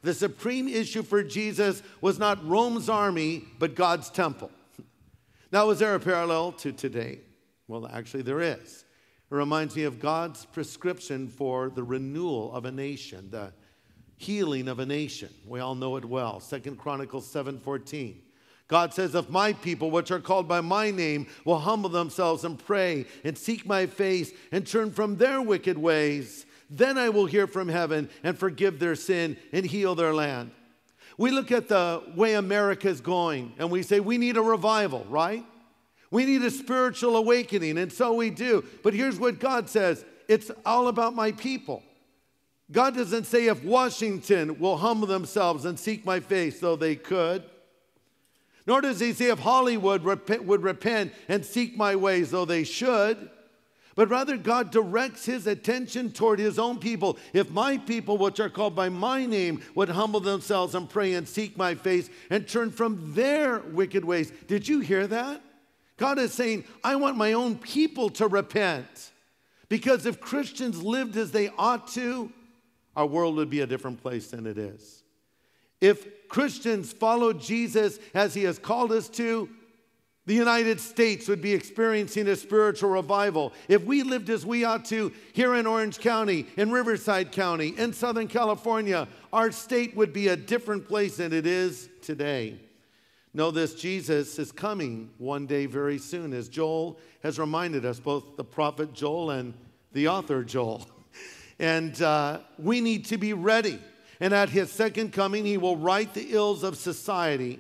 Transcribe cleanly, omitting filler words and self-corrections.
The supreme issue for Jesus was not Rome's army, but God's temple. Now, is there a parallel to today? Well, actually there is. It reminds me of God's prescription for the renewal of a nation, the healing of a nation. We all know it well. 2 Chronicles 7:14. God says, if my people, which are called by my name, will humble themselves and pray and seek my face and turn from their wicked ways, then I will hear from heaven and forgive their sin and heal their land. We look at the way America is going and we say we need a revival, right? We need a spiritual awakening, and so we do. But here's what God says. It's all about my people. God doesn't say if Washington will humble themselves and seek my face, though they could. Nor does he say if Hollywood would repent and seek my ways, though they should. But rather, God directs his attention toward his own people. If my people, which are called by my name, would humble themselves and pray and seek my face and turn from their wicked ways. Did you hear that? God is saying, I want my own people to repent. Because if Christians lived as they ought to, our world would be a different place than it is. If Christians followed Jesus as he has called us to, the United States would be experiencing a spiritual revival. If we lived as we ought to here in Orange County, in Riverside County, in Southern California, our state would be a different place than it is today. Know this, Jesus is coming one day very soon, as Joel has reminded us, both the prophet Joel and the author Joel. And we need to be ready. And at his second coming, he will right the ills of society.